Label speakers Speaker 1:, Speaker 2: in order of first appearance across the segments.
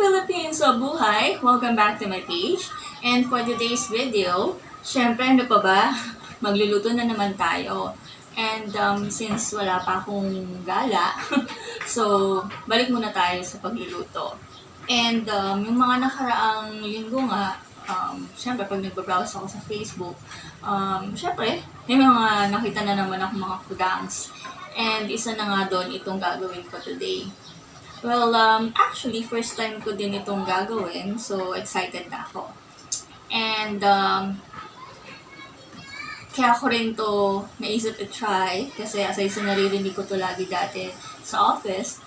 Speaker 1: Philippines! So, buhay! Welcome back to my page. And for today's video, syempre, ano pa ba? Magluluto na naman tayo. And since wala pa akong gala, so, balik muna tayo sa pagluluto. And yung mga nakaraang linggo nga, syempre, pag nagbabrowse ako sa Facebook, syempre, may mga nakita na naman ako mga kudangs. And isa na nga doon itong gagawin ko today. Well, actually, first time ko din itong gagawin, so excited na ako. And, kaya ko rin to naisip i-try, kasi aside sa naririnig ko to lagi dati sa office,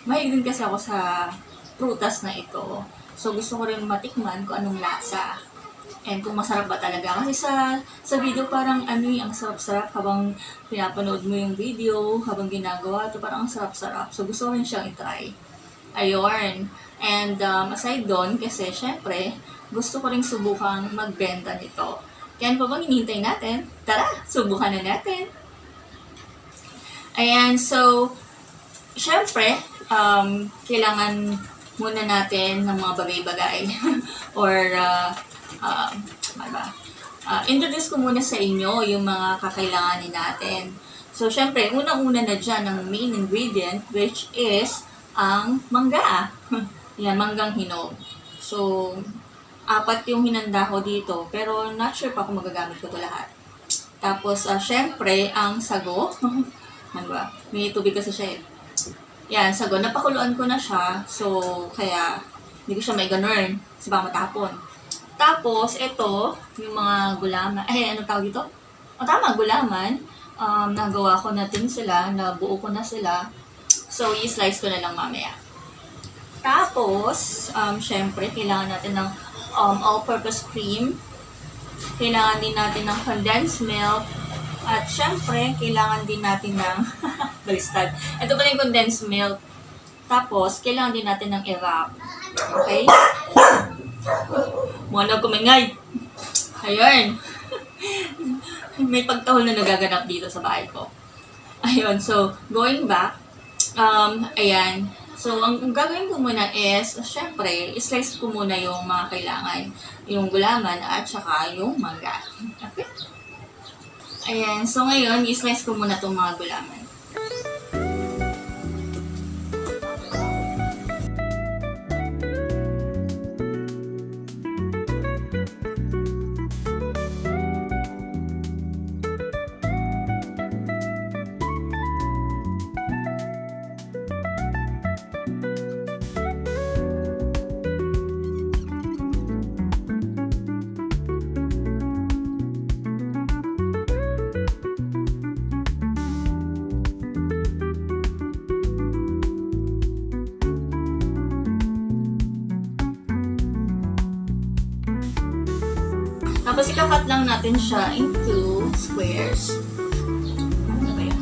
Speaker 1: mahilig din kasi ako sa prutas na ito. So, gusto ko rin matikman kung anong lasa. And kung masarap ba talaga. Kasi sa video parang ang sarap-sarap habang pinapanood mo yung video, habang ginagawa ito, parang ang sarap-sarap. So gusto ko rin siyang itry. Ayun. And aside doon, kasi syempre, gusto ko rin subukang magbenta nito. Kaya ano pa bang hinihintay natin? Tara, subukan na natin. Ayan, so, syempre, kailangan muna natin ng mga bagay-bagay. Or, introduce ko muna sa inyo yung mga kakailanganin natin. So, syempre, unang-una na dyan ang main ingredient, which is ang mangga. Yan, manggang hinog. So, 4 yung hinanda ko dito, pero not sure pa kung magagamit ko to lahat. Tapos, syempre, ang sago. Ano ba? May tubig kasi siya eh. Yan, sago. Napakuluan ko na siya, so, kaya, hindi ko siya may ganun. Kasi baka matapon. Tapos, ito, yung mga gulaman. Ano tawag dito? Tama, gulaman. Nagawa ko na din sila, nabuo ko na sila. So, i-slice ko na lang mamaya. Tapos, syempre, kailangan natin ng all-purpose cream. Kailangan din natin ng condensed milk. At syempre, kailangan din natin ng balistad. Ito pala yung condensed milk. Tapos, kailangan din natin ng evap. Okay? Muna kumingay. Ayun. May pagtahol na nagaganap dito sa bahay ko. Ayun. So, going back. Ayan. So, ang gagawin ko muna is, syempre, slice ko muna yung mga kailangan. Yung gulaman at saka yung mangga. Okay? Ayan. So, ngayon, i-slice ko muna itong mga gulaman. Tapos, ikakat lang natin siya into squares. Ano ba yan?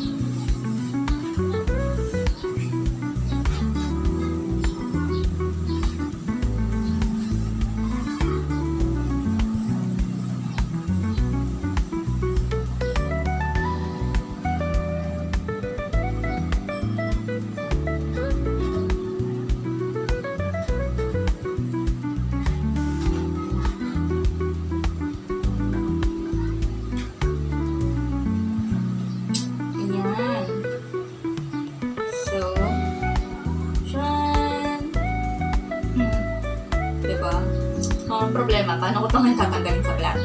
Speaker 1: Ang problema, paano ko ito ngayon tatanggalin sa vlog?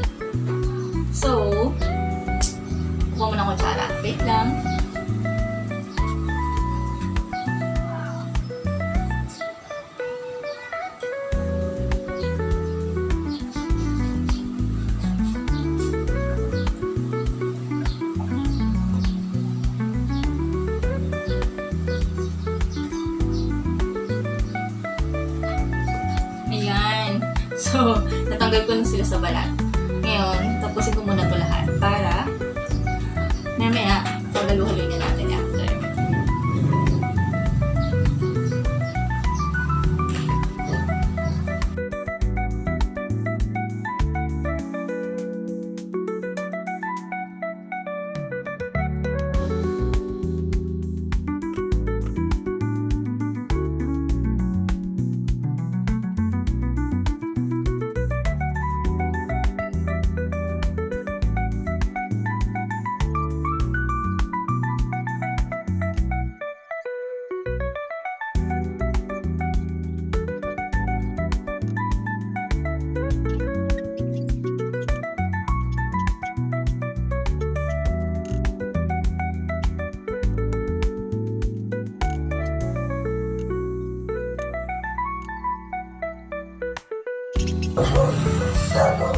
Speaker 1: So, kuha mo ng kutsara. Wait lang. So, natanggal ko na sila sa balat. Ngayon, tapusin ko muna ito lahat para mamaya, paghaluhaloy na natin after.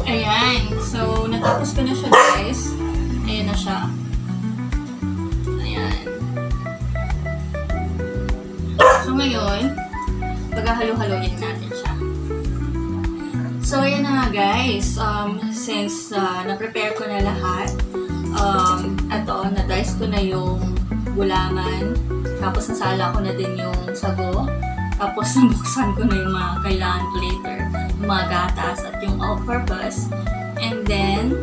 Speaker 1: Ayan. So, natapos ko na siya, guys. Ayan na siya. Ayan. So, ngayon, paghahalo-haloyin natin siya. So, ayan na nga, guys. Since na-prepare ko na lahat, na-dice ko na yung gulaman. Tapos, nasala ko na din yung sago. Tapos, nabuksan ko na yung mga kailangan ko later. Yung mga gatas at yung all-purpose. And then,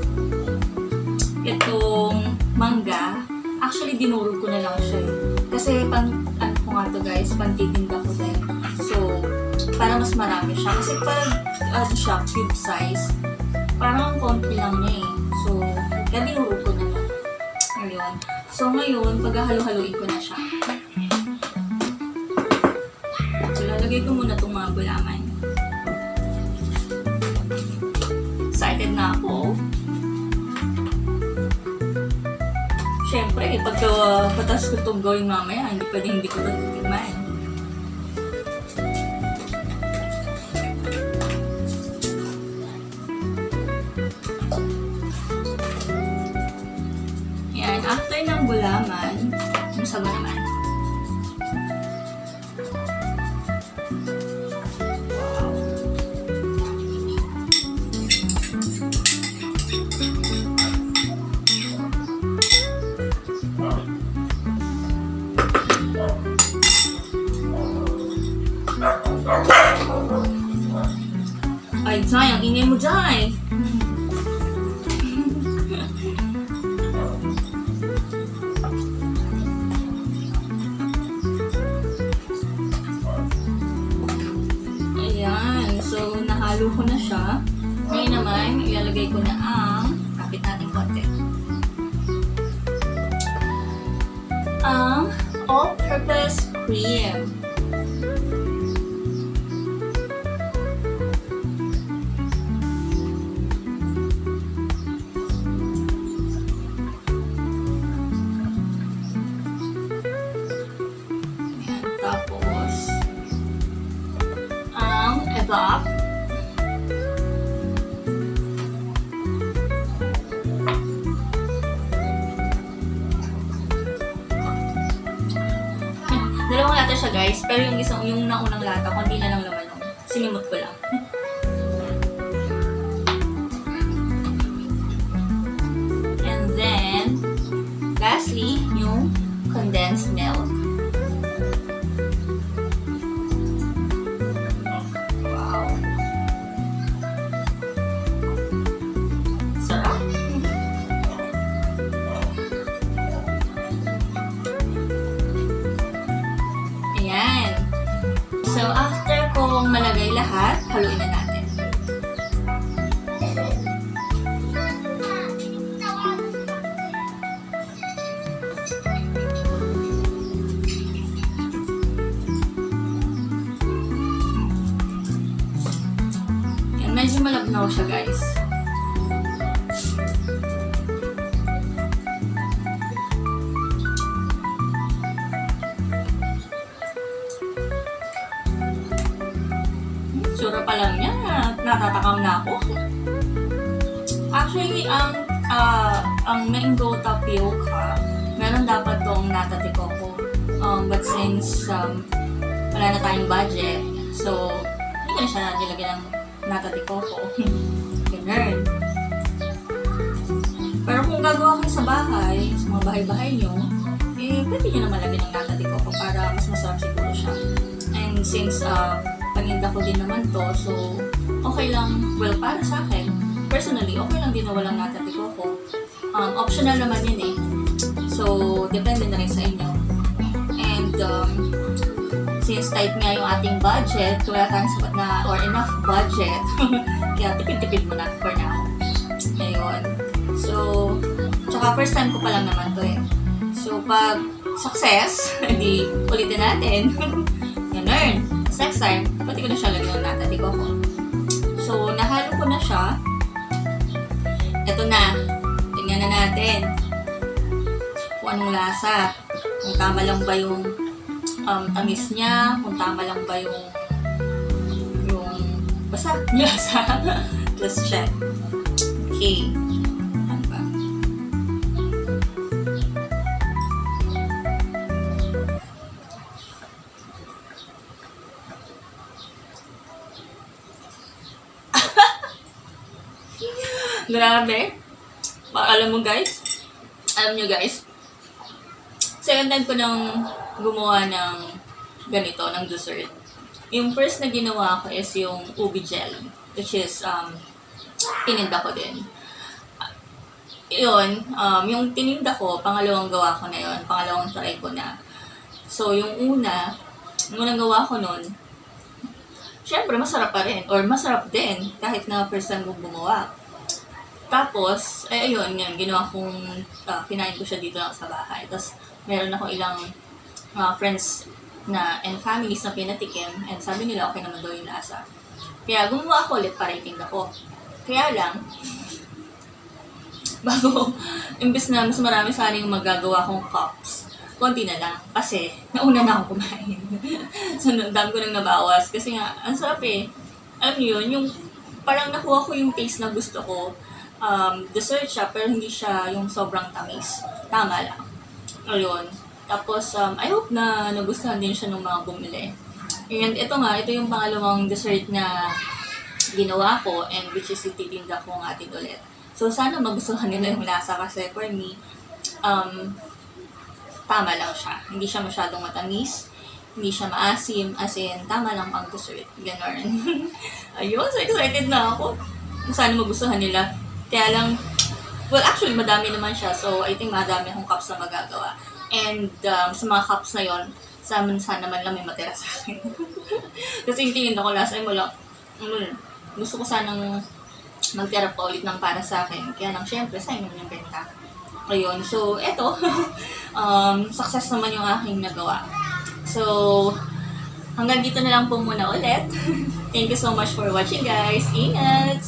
Speaker 1: itong mangga, actually, dinurog ko na lang siya. Kasi, ano ko nga to guys, pantitinda ko din. So, para mas marami siya. Kasi parang, siya, cube size. Parang konti lang niya eh. So, kaya dinurog ko na lang. Ayun. So, ngayon, paghahalo-haloin ko na siya. So, lalagay ko muna itong mga gulaman. Excited na ako. Siyempre, pagkapatas ko itong gawin mamaya, hindi pwedeng hindi ko ito titigman. Yan, after ng gulaman, yung sago naman. Ay, Jai, ang ingay mo, Jai. Ayan. So, nahalo ko na siya. Ngayon naman, ilalagay ko na ang kapit natin konti. Ang all-purpose cream. Tapos, ang evap. Dalawang lata siya guys, pero yung naunang lata, konti na lang laman nun. Sinimot ko lang. And then, lastly, yung condensed milk. So, after kong malagay lahat, haluin na natin. Yan, medyo malabnaw siya, guys. Sura pa lang niya, natatakam na ako. Actually, ang mango tapioca, meron dapat tong nata de coco. But since wala na tayong budget, so hindi ko na siya nilagyan ng nata de coco. Ganun. Pero kung gagawa kayo sa bahay, sa mga bahay-bahay nyo, eh, pwede nyo naman lagyan ng nata de coco para mas masarap siguro siya. And since paninda ko din naman to, so okay lang, well, para sa akin, personally, okay lang din na walang nata de coco. Optional naman yun eh. So, depende na rin sa inyo. And, since tight nga yung ating budget, wala tayong sapat na or enough budget, kaya tipid-tipid mo na for now. Ayun. So, tsaka first time ko pa lang naman to eh. So, pag success, hindi ulitin natin. Ganun. Next time, pati ko na siya lagyan ng nata de coco. So, nahalo ko na siya. Ito na. Tingnan na natin kung anong lasa. Kung tama lang ba yung tamis niya, kung tama lang ba yung basta lasa. Just check. Okay. Ano ba? Grabe. Alam nyo guys, second time ko nang gumawa ng ganito, ng dessert. Yung first na ginawa ko is yung ubi jelly, which is, tininda ko din. Yun, yung tininda ko, pangalawang gawa ko na yun, pangalawang try ko na. So, yung unang gawa ko nun, syempre masarap pa rin, or masarap din, kahit na first time ko gumawa. Tapos, ayun, yan, ginawa kong, kinain ko siya dito lang sa bahay. Tapos, meron akong ilang friends and families na pinatikim, and sabi nila okay naman daw yung lasa. Kaya gumawa ako ulit para itinda ko. Kaya lang, imbes na mas marami sana yung magagawa kong cups, konti na lang. Kasi, nauna na akong kumain. So, dami ko nang nabawas. Kasi nga, ang sarap eh. Alam niyo yun, yung parang nakuha ko yung taste na gusto ko. Dessert siya, pero hindi siya yung sobrang tamis. Tama lang. Ayun. Tapos, I hope na nagustuhan din siya ng mga bumili. And ito yung pangalawang dessert na ginawa ko, and which is ititinda ko ng atin ulit. So, sana magustuhan nila yung lasa kasi for me, tama lang siya. Hindi siya masyadong matamis, hindi siya maasim, as in, tama lang pang dessert. Ganon. Ayun, so excited na ako. Sana magustuhan nila. Kaya lang, well, actually, madami naman siya. So, I think madami akong cups na magagawa. And sa mga cups na yon, sana man lang may matira sa akin. Kasi yung tingin ako last time, wala, gusto ko sanang magtira pa ulit ng para sa akin. Kaya lang, syempre, sayang naman yung benta. Ayun, so, eto, success naman yung aking nagawa. So, hanggang dito na lang po muna ulit. Thank you so much for watching, guys. Ingat!